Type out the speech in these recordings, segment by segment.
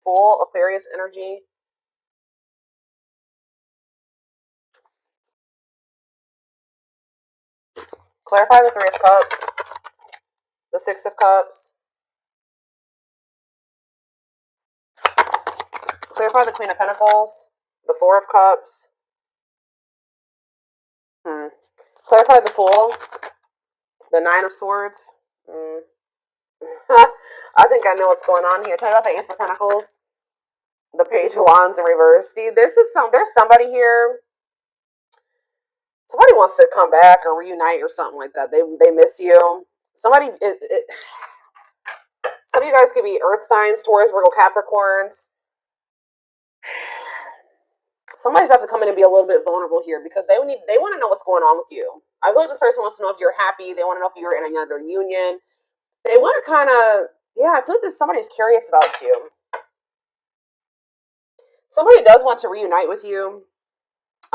Full Aquarius energy. Clarify the Three of Cups, the Six of Cups. Clarify the Queen of Pentacles, the Four of Cups. Clarify the Fool, the Nine of Swords. I think I know what's going on here. Tell me about the Ace of Pentacles, the Page of Wands in reverse. See, there's somebody here. Somebody wants to come back or reunite or something like that. They miss you. Some of you guys could be Earth signs, Taurus, Virgo, Capricorns. Somebody's about to come in and be a little bit vulnerable here because they want to know what's going on with you. I feel like this person wants to know if you're happy. They want to know if you're in another union. They want to kind of, I feel like somebody's curious about you. Somebody does want to reunite with you.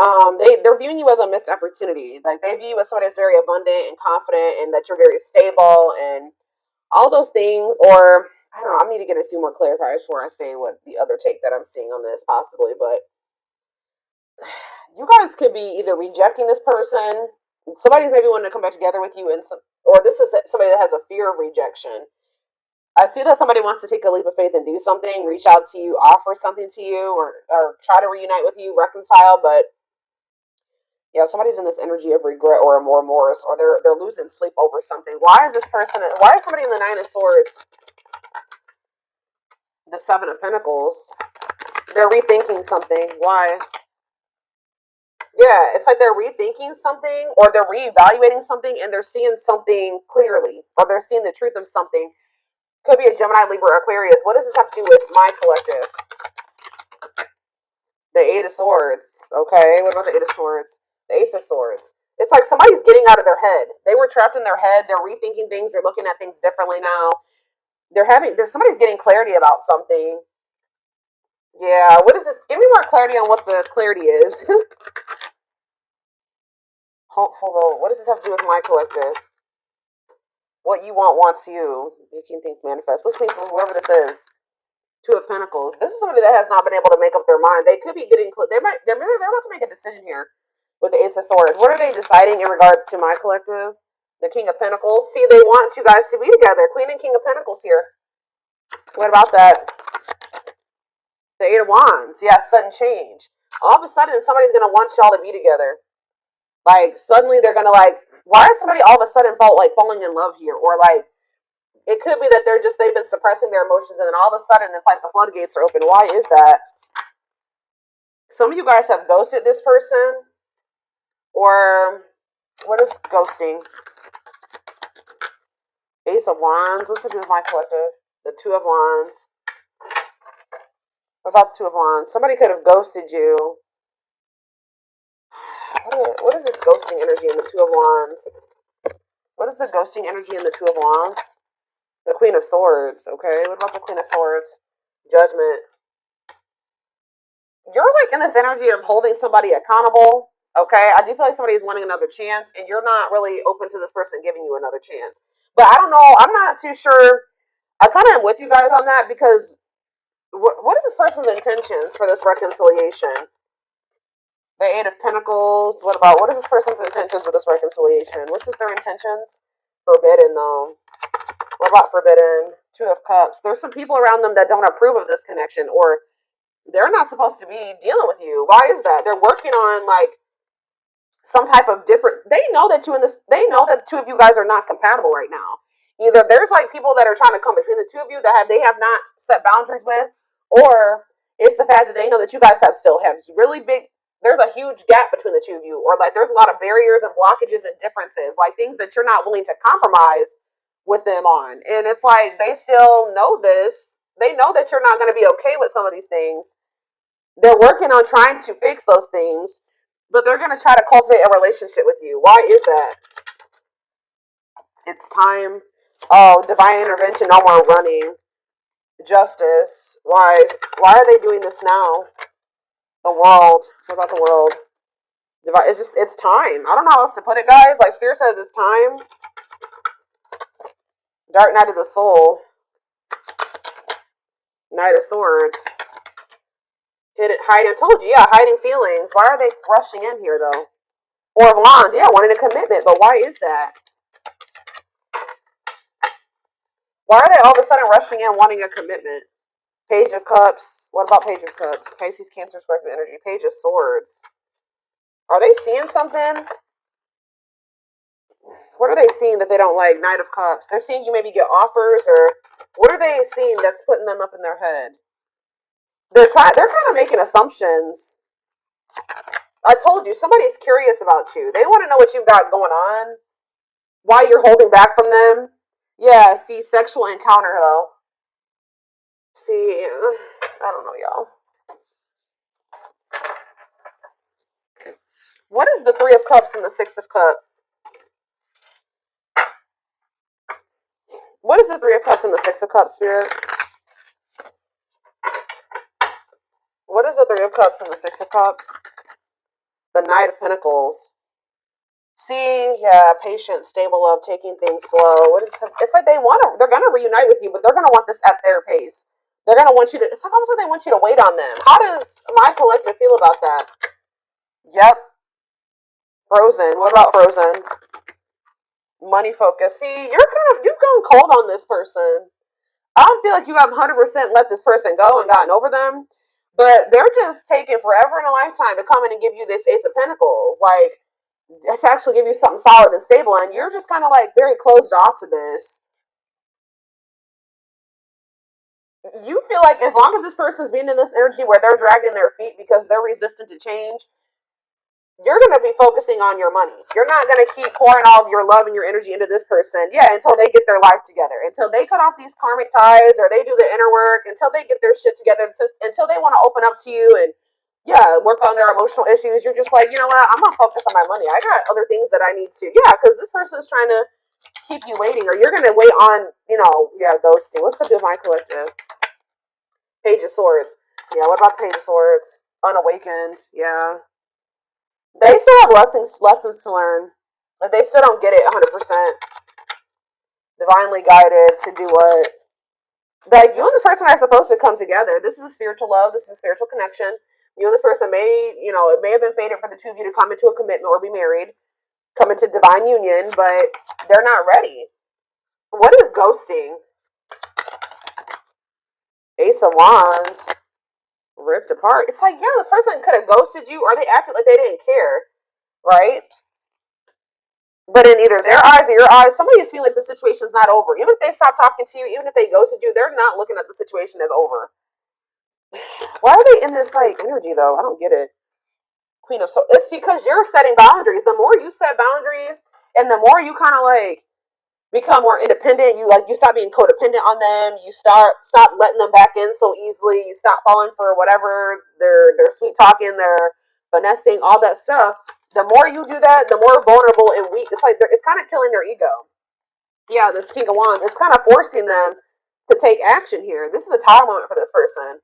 They're viewing you as a missed opportunity. Like, they view you as somebody that's very abundant and confident and that you're very stable and all those things. Or, I don't know, I need to get a few more clarifiers before I say what the other take that I'm seeing on this possibly. But you guys could be either rejecting this person. Somebody's maybe wanting to come back together with you, or this is somebody that has a fear of rejection. I see that somebody wants to take a leap of faith and do something, reach out to you, offer something to you, or try to reunite with you, reconcile. But yeah, somebody's in this energy of regret or remorse, or they're losing sleep over something. Why is somebody in the Nine of Swords, the Seven of Pentacles? They're rethinking something. Why? Yeah, it's like they're rethinking something, or they're reevaluating something, and they're seeing something clearly, or they're seeing the truth of something. Could be a Gemini, Libra, Aquarius. What does this have to do with my collective? The Eight of Swords. Okay, what about the Eight of Swords? The Ace of Swords. It's like somebody's getting out of their head. They were trapped in their head. They're rethinking things. They're looking at things differently now. Somebody's getting clarity about something. Yeah, what is this? Give me more clarity on what the clarity is. Hopeful though. What does this have to do with my collective? What you want wants you. Making things manifest. What's mean for whoever this is? Two of Pentacles. This is somebody that has not been able to make up their mind. They could be getting. They're about to make a decision here with the Ace of Swords. What are they deciding in regards to my collective? The King of Pentacles. See, they want you guys to be together. Queen and King of Pentacles here. What about that? The Eight of Wands. Yeah, sudden change. All of a sudden, somebody's gonna want y'all to be together. Like, suddenly they're gonna why is somebody all of a sudden falling in love here? Or it could be that they've been suppressing their emotions, and then all of a sudden it's like the floodgates are open. Why is that? Some of you guys have ghosted this person. Or what is ghosting? Ace of Wands. What's to do with my collective? The Two of Wands. What about the Two of Wands? Somebody could have ghosted you. What is this ghosting energy in the Two of Wands? What is the ghosting energy in the Two of Wands? The Queen of Swords. Okay, what about the Queen of Swords? Judgment. You're in this energy of holding somebody accountable. Okay, I do feel like somebody is wanting another chance, and you're not really open to this person giving you another chance. But I don't know. I'm not too sure. I kind of am with you guys on that because what is this person's intentions for this reconciliation? The Eight of Pentacles. What is this person's intentions with this reconciliation? What's their intentions? Forbidden, though. What about forbidden? Two of Cups. There's some people around them that don't approve of this connection, or they're not supposed to be dealing with you. Why is that? They're working on some type of different. They know that they know that the two of you guys are not compatible right now. Either there's people that are trying to come between the two of you that they have not set boundaries with, or it's the fact that they know that you guys still have really big. There's a huge gap between the two of you, or there's a lot of barriers and blockages and differences, things that you're not willing to compromise with them on. And it's they still know this. They know that you're not going to be okay with some of these things. They're working on trying to fix those things, but they're going to try to cultivate a relationship with you. Why is that? It's time. Oh, divine intervention. No more running. Justice. Why are they doing this now? The world. What about the world? It's time. I don't know how else to put it, guys. Spirit says it's time. Dark night of the soul. Knight of Swords. Hiding. I told you, yeah, hiding feelings. Why are they rushing in here, though? Four of Wands, yeah, wanting a commitment, but why is that? Why are they all of a sudden rushing in wanting a commitment? Page of Cups. What about Page of Cups? Pisces, Cancer, Scorpio energy. Page of Swords. Are they seeing something? What are they seeing that they don't like? Knight of Cups. They're seeing you maybe get offers, or what are they seeing that's putting them up in their head? They're kind of making assumptions. I told you, somebody's curious about you. They want to know what you've got going on. Why you're holding back from them. Yeah, see, sexual encounter, though. See, I don't know, y'all. What is the Three of Cups and the Six of Cups? What is the Three of Cups and the Six of Cups, Spirit? What is the Three of Cups and the Six of Cups? The Knight of Pentacles. See, yeah, patient, stable love, taking things slow. It's like they're gonna reunite with you, but they're gonna want this at their pace. They're gonna want you to, it's like almost like they want you to wait on them. How does my collective feel about that? Yep. Frozen. What about Frozen? Money focus. See, you've gone cold on this person. I don't feel like you have 100% let this person go and gotten over them, but they're just taking forever in a lifetime to come in and give you this Ace of Pentacles, like to actually give you something solid and stable, and you're just kind of like very closed off to this. You feel like as long as this person's being in this energy where they're dragging their feet because they're resistant to change, you're going to be focusing on your money. You're not going to keep pouring all of your love and your energy into this person, until they get their life together, until they cut off these karmic ties or they do the inner work, until they get their shit together, until they want to open up to you and, work on their emotional issues. You're just like, you know what, I'm going to focus on my money. I got other things that I need to, because this person's trying to keep you waiting, or you're going to wait on, ghosting. What's up with my collective? Page of Swords. Yeah, what about the Page of Swords? Unawakened. Yeah. They still have lessons to learn. But they still don't get it 100%. Divinely guided to do what? Like, you and this person are supposed to come together. This is a spiritual love. This is a spiritual connection. You and this person it may have been fated for the two of you to come into a commitment or be married, come into divine union, but they're not ready. What is ghosting? Ace of Wands. Ripped apart. It's like, this person could have ghosted you, or they acted like they didn't care, right? But in either their eyes or your eyes, somebody is feeling like the situation's not over. Even if they stop talking to you, even if they ghosted you, they're not looking at the situation as over. Why are they in this like energy though? I don't get it. Queen of Swords. It's because you're setting boundaries. The more you set boundaries, and the more you kind of like become more independent, you stop being codependent on them. You stop letting them back in so easily. You stop falling for whatever they're sweet talking, they're finessing, all that stuff. The more you do that, the more vulnerable and weak. It's like it's kind of killing their ego. Yeah, this King of Wands. It's kind of forcing them to take action here. This is a tower moment for this person.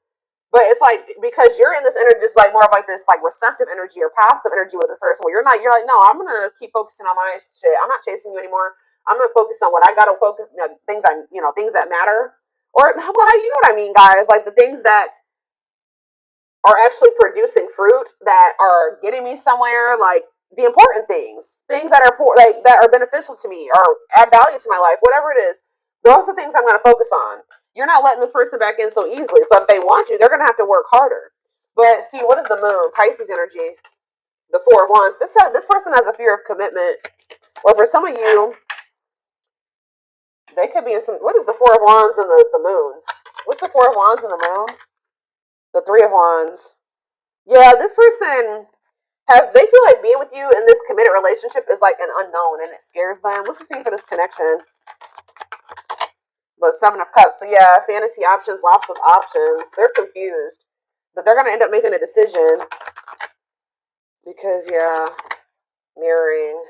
But it's like, because you're in this energy, just like more of like this like receptive energy or passive energy with this person, where you're like, no, I'm gonna keep focusing on my shit. I'm not chasing you anymore. I'm gonna focus on what I gotta focus, things that matter, or well, you know what I mean, guys, like the things that are actually producing fruit, that are getting me somewhere, like the important things that are that are beneficial to me or add value to my life, whatever it is. Those are things I'm going to focus on. You're not letting this person back in so easily. So if they want you, they're going to have to work harder. But see, what is the moon? Pisces energy. The Four of Wands. This person has a fear of commitment. Or for some of you, they could be in some. What is the Four of Wands and the moon? What's the Four of Wands and the moon? The Three of Wands. Yeah, this person they feel like being with you in this committed relationship is like an unknown, and it scares them. What's the thing for this connection? But Seven of Cups. So yeah, fantasy options, lots of options. They're confused, but they're gonna end up making a decision because mirroring.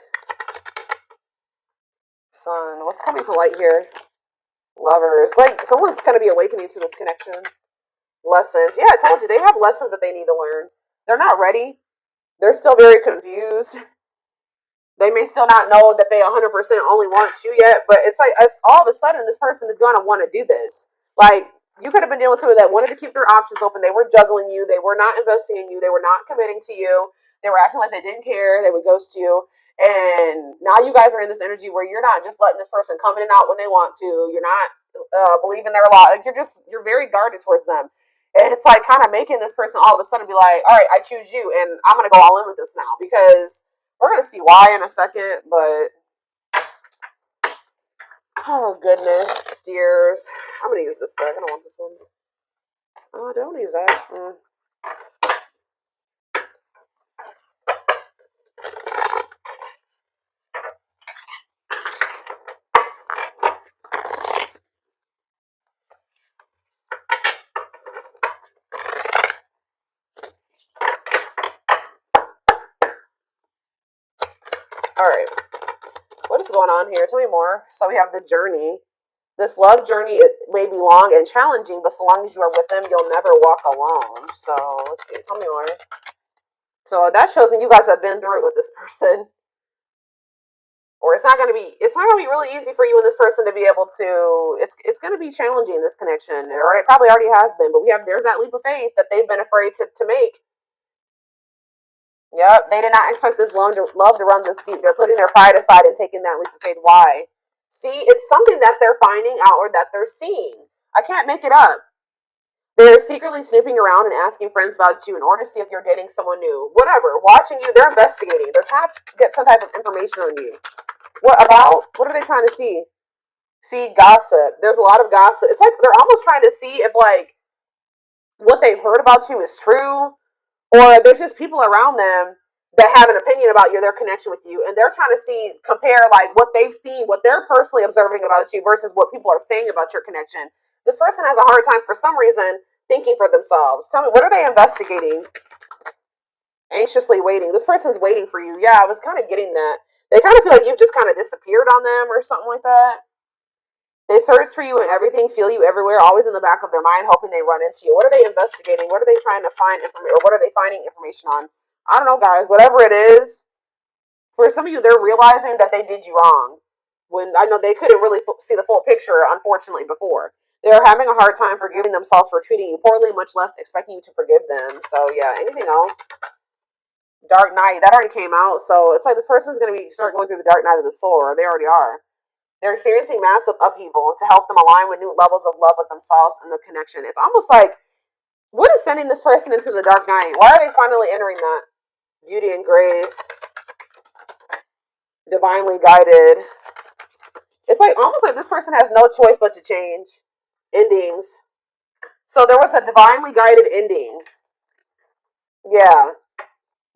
Sun. What's coming to light here? Lovers. Like someone's gonna be awakening to this connection. Lessons. Yeah, I told you they have lessons that they need to learn. They're not ready. They're still very confused. They may still not know that they 100% only want you yet, but it's like all of a sudden this person is going to want to do this. Like You could have been dealing with somebody that wanted to keep their options open. They were juggling you. They were not investing in you. They were not committing to you. They were acting like they didn't care. They would ghost you. And now you guys are in this energy where you're not just letting this person come in and out when they want to. You're not believing their lot. Like you're very guarded towards them. And it's like kind of making this person all of a sudden be like, all right, I choose you, and I'm gonna go all in with this now because we're gonna see why in a second. But oh goodness, dears, I'm gonna use this deck. I don't want this one. Oh, don't use that. All right, what is going on here? Tell me more. So we have the journey. This love journey it may be long and challenging, but so long as you are with them, you'll never walk alone. So let's see. Tell me more. So that shows me you guys have been through it with this person. Or it's not gonna be really easy for you and this person to be able to it's gonna be challenging, this connection. Or it probably already has been, but there's that leap of faith that they've been afraid to make. Yep, they did not expect this love to run this deep. They're putting their pride aside and taking that leap of faith. Why? See, it's something that they're finding out or that they're seeing. I can't make it up. They're secretly snooping around and asking friends about you in order to see if you're dating someone new. Whatever, watching you, they're investigating. They're trying to get some type of information on you. What about? What are they trying to see? See, gossip. There's a lot of gossip. It's like they're almost trying to see if like what they've heard about you is true, or there's just people around them that have an opinion about you, their connection with you, and they're trying to see, compare like what they've seen, what they're personally observing about you versus what people are saying about your connection. This person has a hard time for some reason thinking for themselves. Tell me, what are they investigating? Anxiously waiting. This person's waiting for you. Yeah, I was kind of getting that. They kind of feel like you've just kind of disappeared on them or something like that. They search for you and everything, feel you everywhere, always in the back of their mind, hoping they run into you. What are they investigating? What are they trying to find information, or what are they finding information on? I don't know, guys. Whatever it is, for some of you, they're realizing that they did you wrong. When I know they couldn't really see the full picture, unfortunately, before. They're having a hard time forgiving themselves for treating you poorly, much less expecting you to forgive them. So, yeah, anything else? Dark Night, that already came out. So, it's like this person's going to be start going through the dark night of the soul, or they already are. They're experiencing massive upheaval to help them align with new levels of love with themselves and the connection. It's almost like, what is sending this person into the dark night? Why are they finally entering that? Beauty and grace. Divinely guided. It's like almost like this person has no choice but to change. Endings. So there was a divinely guided ending. Yeah.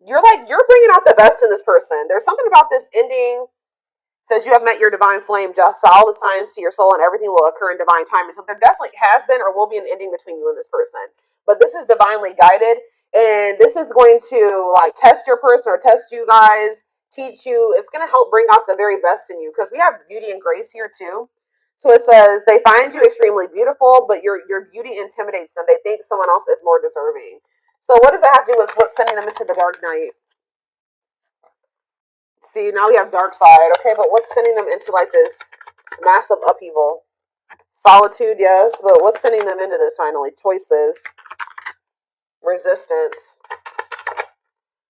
You're bringing out the best in this person. There's something about this ending. Says you have met your divine flame, just all the signs to your soul, and everything will occur in divine timing. So there definitely has been or will be an ending between you and this person. But this is divinely guided, and this is going to like test your person or test you guys, teach you. It's going to help bring out the very best in you because we have beauty and grace here too. So it says they find you extremely beautiful, but your beauty intimidates them. They think someone else is more deserving. So what does that have to do with what's sending them into the dark night? See, now we have dark side. Okay, but what's sending them into like this massive upheaval? Solitude, yes, but what's sending them into this finally? Choices, resistance,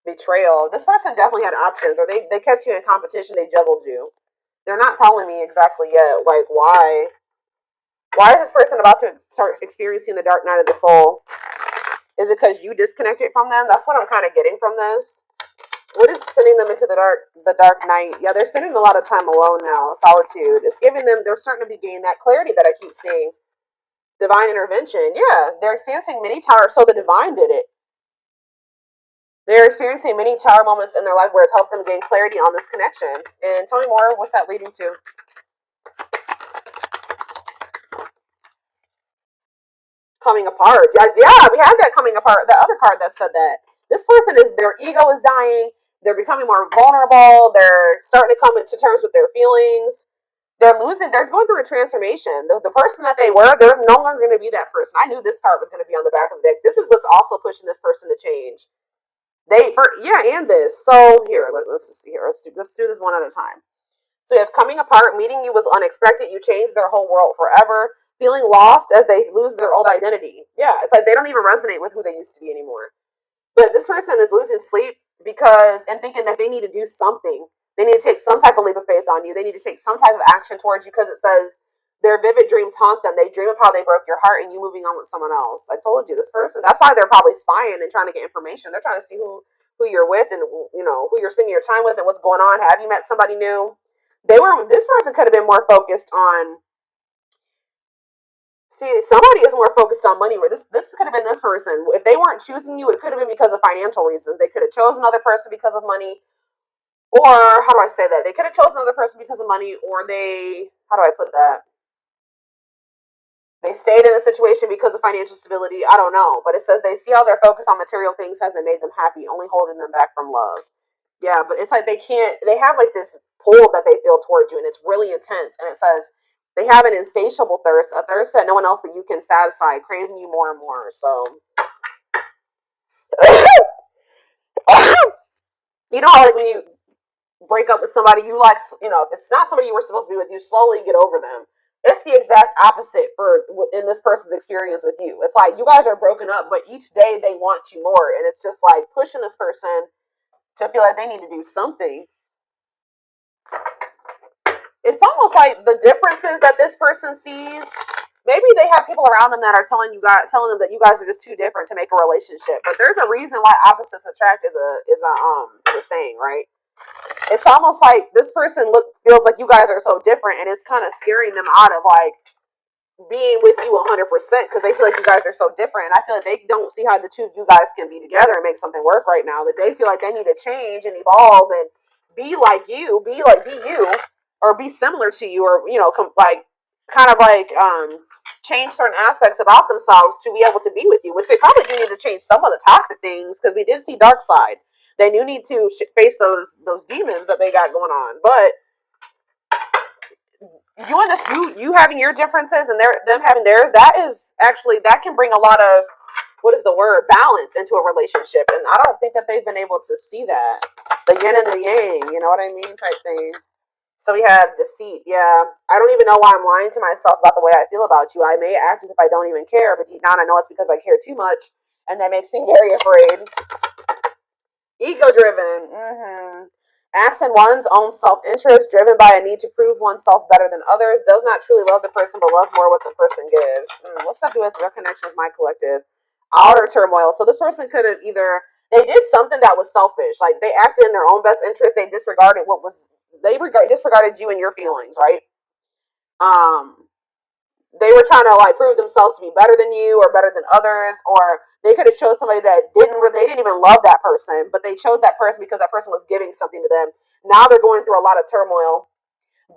betrayal. This person definitely had options, or they kept you in competition. They juggled you. They're not telling me exactly yet. Like, why? Why is this person about to start experiencing the dark night of the soul? Is it because you disconnected from them? That's what I'm kind of getting from this. What is sending them into the dark night? Yeah, they're spending a lot of time alone now. Solitude. It's giving them, they're starting to be gaining that clarity that I keep seeing. Divine intervention. Yeah, they're experiencing many tower. So the divine did it. They're experiencing many tower moments in their life where it's helped them gain clarity on this connection. And tell me more. What's that leading to? Coming apart. Yeah, we had that coming apart. The other card that said that. This person is, their ego is dying. They're becoming more vulnerable. They're starting to come into terms with their feelings. They're going through a transformation. The person that they were, they're no longer going to be that person. I knew this card was going to be on the back of the deck. This is what's also pushing this person to change. And this. So here, let's just see here. Let's do this one at a time. So you have coming apart, meeting you was unexpected. You changed their whole world forever. feeling lost as they lose their old identity. Yeah, it's like they don't even resonate with who they used to be anymore. But this person is losing sleep because and thinking that they need to do something. They need to take some type of leap of faith on you. They need to take some type of action towards you because it says their vivid dreams haunt them. They dream of how they broke your heart and you moving on with someone else. I told you this person. That's why they're probably spying and trying to get information. They're trying to see who you're with and who you're spending your time with and what's going on. Have you met somebody new? This person could have been more focused on. See, somebody is more focused on money. Where this could have been this person. If they weren't choosing you, it could have been because of financial reasons. They could have chosen another person because of money, or how do I say that? They could have chosen another person because of money, or they how do I put that? They stayed in a situation because of financial stability. I don't know, but it says they see how their focus on material things hasn't made them happy, only holding them back from love. Yeah, but it's like they can't. They have like this pull that they feel towards you, and it's really intense. And it says they have an insatiable thirst, a thirst that no one else but you can satisfy, craving you more and more. So, you know, like when you break up with somebody, you like, if it's not somebody you were supposed to be with, you slowly get over them. It's the exact opposite for in this person's experience with you. It's like you guys are broken up, but each day they want you more, and it's just like pushing this person to feel like they need to do something. It's almost like the differences that this person sees. Maybe they have people around them that are telling them that you guys are just too different to make a relationship. But there's a reason why opposites attract is a saying, right? It's almost like this person feels like you guys are so different, and it's kind of scaring them out of like being with you 100% because they feel like you guys are so different. And I feel like they don't see how the two of you guys can be together and make something work right now. That they feel like they need to change and evolve and be like you, be you, or be similar to you, or like kind of like change certain aspects about themselves to be able to be with you. Which they probably do need to change some of the toxic things because we did see dark side. They do need to face those demons that they got going on, but you having your differences and them having theirs, that can bring a lot of, what is the word, balance into a relationship. And I don't think that they've been able to see that, the yin and the yang, you know what I mean, type thing. So we have deceit. Yeah, I don't even know why I'm lying to myself about the way I feel about you. I may act as if I don't even care, but deep down I know it's because I care too much, and that makes me very afraid. Ego driven. Acts in one's own self interest, driven by a need to prove oneself better than others, does not truly love the person but loves more what the person gives. What's that do with their connection with my collective? Outer turmoil. So this person could have either they did something that was selfish, like they acted in their own best interest. They disregarded disregarded you and your feelings, right? Um, they were trying to like prove themselves to be better than you or better than others, or they could have chose somebody that they didn't even love that person, but they chose that person because that person was giving something to them. Now they're going through a lot of turmoil,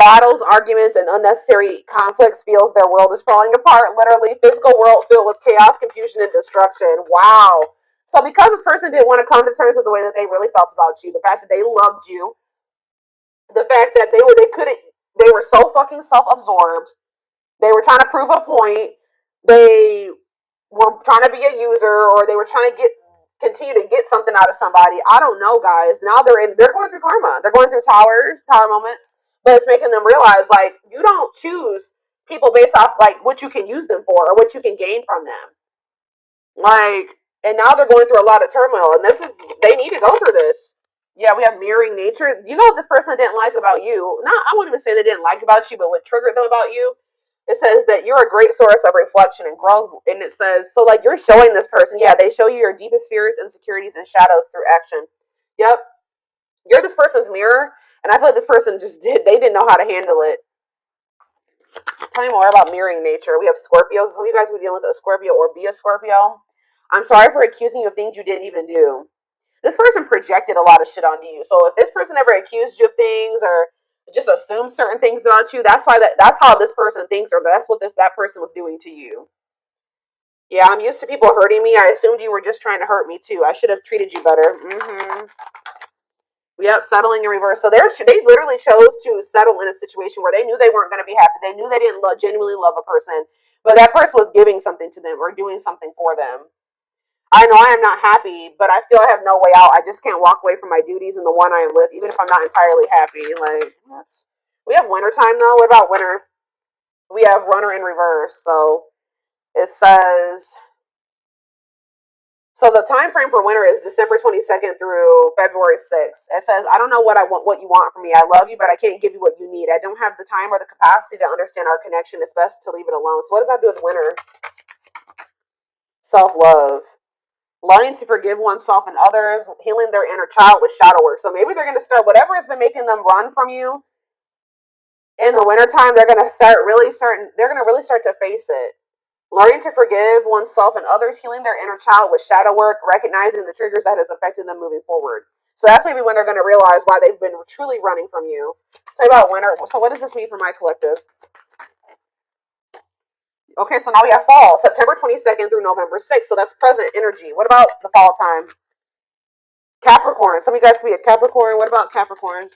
battles, arguments, and unnecessary conflicts. Feels their world is falling apart, literally. Physical world filled with chaos, confusion, and destruction. Wow. So because this person didn't want to come to terms with the way that they really felt about you, the fact that they loved you, the fact that they were so fucking self-absorbed, they were trying to prove a point. They were trying to be a user, or they were trying to continue to get something out of somebody. I don't know, guys. Now they're going through karma. They're going through tower moments, but it's making them realize like you don't choose people based off like what you can use them for or what you can gain from them. Like, and now they're going through a lot of turmoil, and they need to go through this. Yeah, we have mirroring nature. You know what this person didn't like about you? Not, I wouldn't even say they didn't like about you, but what triggered them about you? It says that you're a great source of reflection and growth. And it says, so like you're showing this person, yeah, they show you your deepest fears, insecurities, and shadows through action. Yep. You're this person's mirror. And I feel like this person they didn't know how to handle it. Tell me more about mirroring nature. We have Scorpios. Some of you guys were dealing with a Scorpio or be a Scorpio. I'm sorry for accusing you of things you didn't even do. This person projected a lot of shit onto you. So if this person ever accused you of things or just assumed certain things about you, that's how this person thinks, or that's what that person was doing to you. Yeah, I'm used to people hurting me. I assumed you were just trying to hurt me too. I should have treated you better. Yep, settling in reverse. So they literally chose to settle in a situation where they knew they weren't going to be happy. They knew they didn't genuinely love a person, but that person was giving something to them or doing something for them. I know I am not happy, but I feel I have no way out. I just can't walk away from my duties and the one I am with, even if I'm not entirely happy. Like, we have winter time though. What about winter? We have runner in reverse. So it says, so the time frame for winter is December 22nd through February 6th. It says, I don't know what you want from me. I love you, but I can't give you what you need. I don't have the time or the capacity to understand our connection. It's best to leave it alone. So what does that do with winter? Self-love. Learning to forgive oneself and others, healing their inner child with shadow work. So maybe they're going to start, whatever has been making them run from you in the wintertime, they're going to really start to face it. Learning to forgive oneself and others, healing their inner child with shadow work, recognizing the triggers that has affected them moving forward. So that's maybe when they're going to realize why they've been truly running from you. Say about winter. So what does this mean for my collective? Okay, so now we have fall, September 22nd through November 6th. So that's present energy. What about the fall time? Capricorn. Some of you guys could be a Capricorn. What about Capricorn?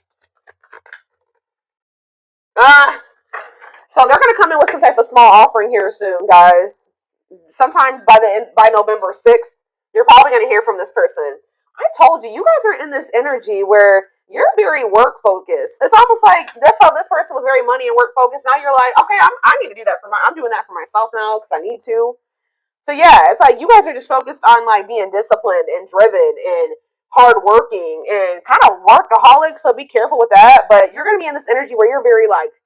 So they're going to come in with some type of small offering here soon, guys. Sometime by November 6th, you're probably going to hear from this person. I told you, you guys are in this energy where you're very work focused. It's almost like that's how this person was very money and work focused. Now you're like, okay, I need to do that I'm doing that for myself now because I need to. So yeah, it's like you guys are just focused on like being disciplined and driven and hardworking and kind of workaholic. So be careful with that. But you're going to be in this energy where you're very like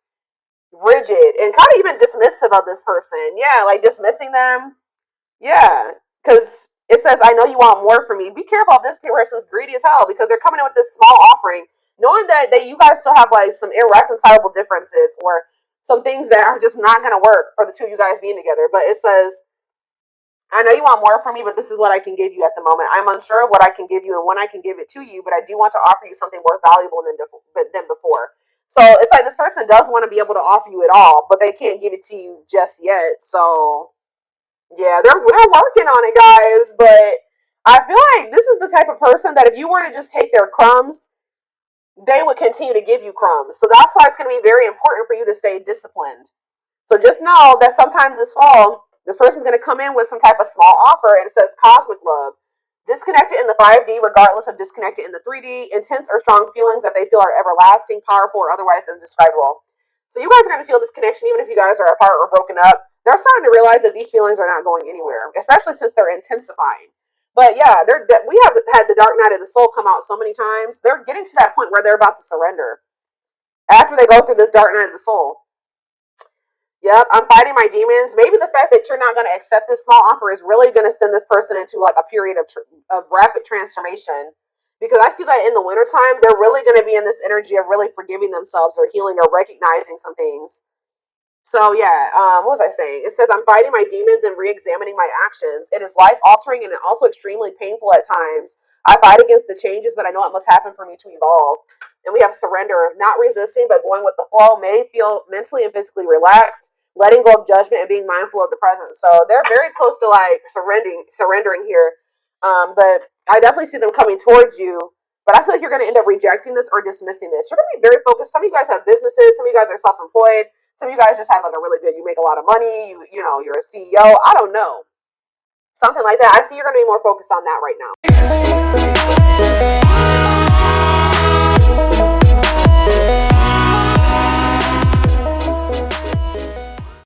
rigid and kind of even dismissive of this person. Yeah, like dismissing them. Yeah, because it says, I know you want more from me. Be careful if this person's greedy as hell because they're coming in with this small offering, knowing that you guys still have like some irreconcilable differences or some things that are just not going to work for the two of you guys being together. But it says, I know you want more from me, but this is what I can give you at the moment. I'm unsure of what I can give you and when I can give it to you, but I do want to offer you something more valuable than before. So it's like this person does want to be able to offer you it all, but they can't give it to you just yet. So yeah, they're working on it, guys. But I feel like this is the type of person that if you were to just take their crumbs, they would continue to give you crumbs. So that's why it's going to be very important for you to stay disciplined. So just know that sometimes this fall, this person's going to come in with some type of small offer and it says cosmic love. Disconnected in the 5D, regardless of disconnected in the 3D, intense or strong feelings that they feel are everlasting, powerful, or otherwise indescribable. So you guys are going to feel this connection even if you guys are apart or broken up. They're starting to realize that these feelings are not going anywhere, especially since they're intensifying. But yeah, we have had the dark night of the soul come out so many times. They're getting to that point where they're about to surrender after they go through this dark night of the soul. Yep, I'm fighting my demons. Maybe the fact that you're not going to accept this small offer is really going to send this person into like a period of rapid transformation. Because I see that in the wintertime, they're really going to be in this energy of really forgiving themselves or healing or recognizing some things. So yeah, what was I saying? It says I'm fighting my demons and re-examining my actions. It is life altering and also extremely painful at times. I fight against the changes, but I know it must happen for me to evolve. And we have surrender, not resisting, but going with the flow. May feel mentally and physically relaxed, letting go of judgment and being mindful of the present. So they're very close to like surrendering here. But I definitely see them coming towards you. But I feel like you're going to end up rejecting this or dismissing this. You're going to be very focused. Some of you guys have businesses. Some of you guys are self-employed. Some of you guys just have like a really good, you make a lot of money, you know, you're a CEO. I don't know. Something like that. I see you're going to be more focused on that right now.